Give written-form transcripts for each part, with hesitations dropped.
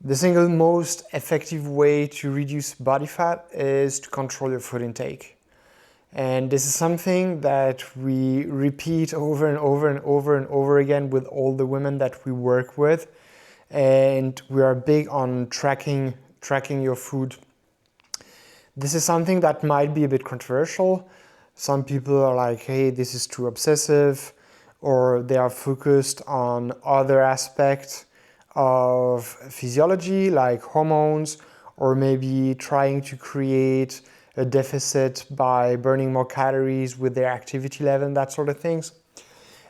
The single most effective way to reduce body fat is to control your food intake. And this is something that we repeat over and over and over and over again with all the women that we work with. And we are big on tracking your food. This is something that might be a bit controversial. Some people are like, hey, this is too obsessive, or they are focused on other aspects of physiology like hormones, or maybe trying to create a deficit by burning more calories with their activity level and that sort of things.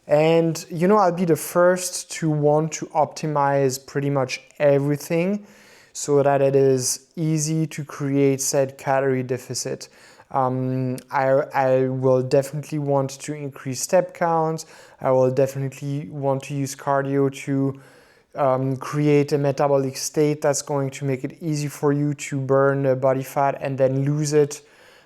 And I'll be the first to want to optimize pretty much everything so that it is easy to create said calorie deficit. I will definitely want to increase step counts. I will definitely want to use cardio to create a metabolic state that's going to make it easy for you to burn body fat and then lose it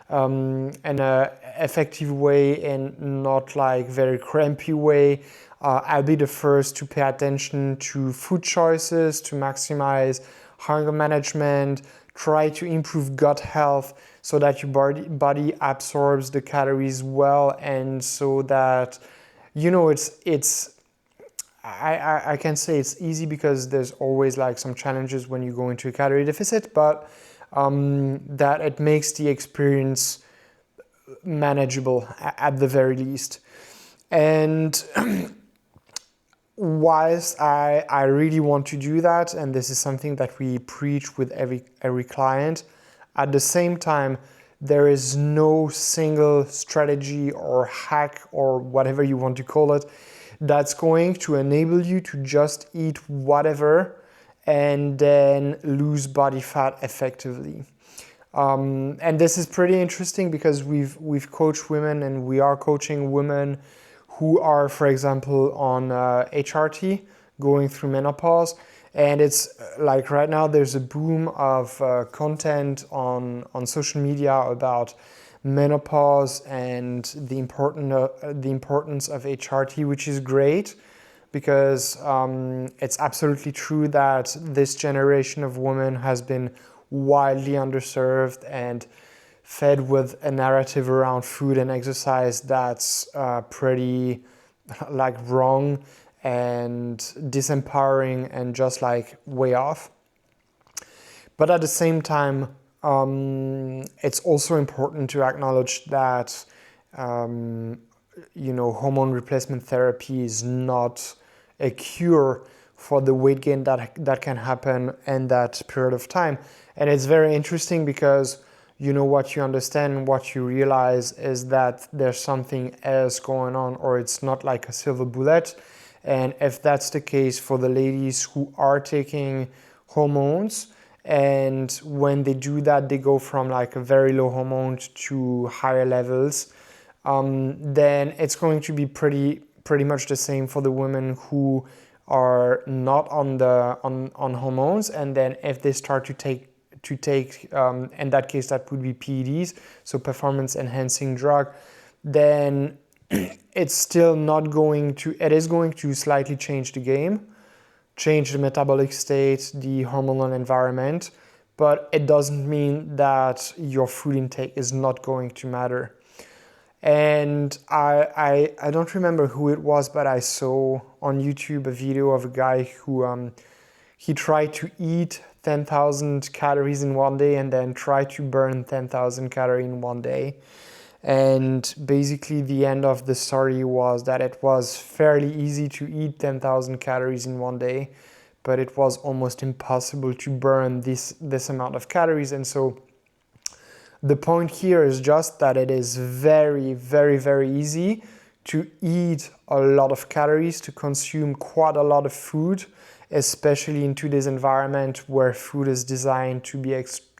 in an effective way and not like very crampy way. I'll be the first to pay attention to food choices, to maximize hunger management, try to improve gut health so that your body absorbs the calories well, and so that I can say it's easy because there's always like some challenges when you go into a calorie deficit, but that it makes the experience manageable at the very least. And whilst I really want to do that, and this is something that we preach with every client, at the same time, there is no single strategy or hack or whatever you want to call it that's going to enable you to just eat whatever and then lose body fat effectively. And this is pretty interesting because we've coached women, and we are coaching women who are, for example, on HRT, going through menopause. And it's like right now there's a boom of content on social media about menopause and the importance of HRT, which is great because it's absolutely true that this generation of women has been wildly underserved and fed with a narrative around food and exercise that's pretty like wrong and disempowering and just like way off. But at the same time, it's also important to acknowledge that hormone replacement therapy is not a cure for the weight gain that can happen in that period of time. And it's very interesting because what you understand, what you realize is that there's something else going on, or it's not like a silver bullet. And if that's the case for the ladies who are taking hormones, and when they do that, they go from like a very low hormone to higher levels, then it's going to be pretty much the same for the women who are not on hormones. And then if they start to take in that case that would be PEDs, so performance enhancing drug, then it is going to slightly change the game, change the metabolic state, the hormonal environment, but it doesn't mean that your food intake is not going to matter. And I don't remember who it was, but I saw on YouTube a video of a guy who he tried to eat 10,000 calories in one day and then tried to burn 10,000 calories in one day. And basically the end of the story was that it was fairly easy to eat 10,000 calories in one day, but it was almost impossible to burn this amount of calories. And so the point here is just that it is very, very, very easy to eat a lot of calories, to consume quite a lot of food, especially in today's environment where food is designed to be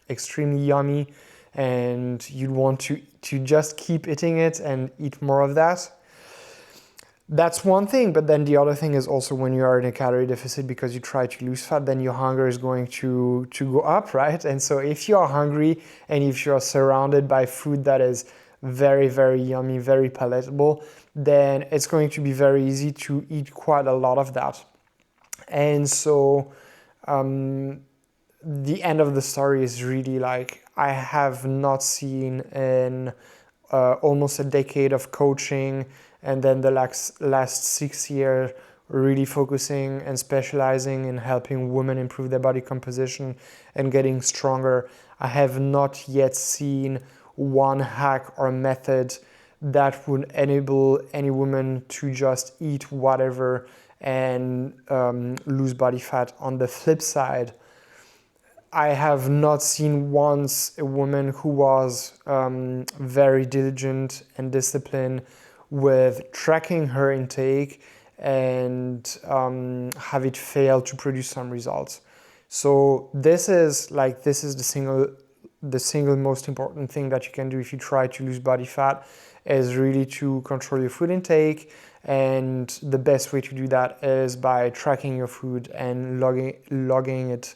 extremely yummy, and you'd want to just keep eating it and eat more of that. That's one thing, but then the other thing is also when you are in a calorie deficit because you try to lose fat, then your hunger is going to go up, right? And so if you are hungry and if you are surrounded by food that is very, very yummy, very palatable, then it's going to be very easy to eat quite a lot of that. And so the end of the story is really like, I have not seen in almost a decade of coaching, and then the last 6 years really focusing and specializing in helping women improve their body composition and getting stronger. I have not yet seen one hack or method that would enable any woman to just eat whatever and lose body fat. On the flip side, I have not seen once a woman who was very diligent and disciplined with tracking her intake and have it fail to produce some results. So this is the single most important thing that you can do if you try to lose body fat, is really to control your food intake. And the best way to do that is by tracking your food and logging it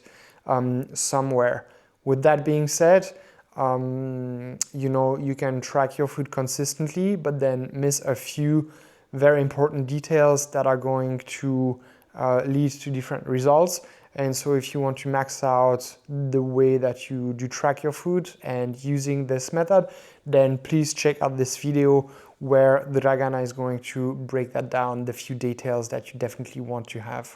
somewhere. With that being said, you can track your food consistently, but then miss a few very important details that are going to lead to different results. And so if you want to max out the way that you do track your food and using this method, then please check out this video where the Dragana is going to break that down, the few details that you definitely want to have.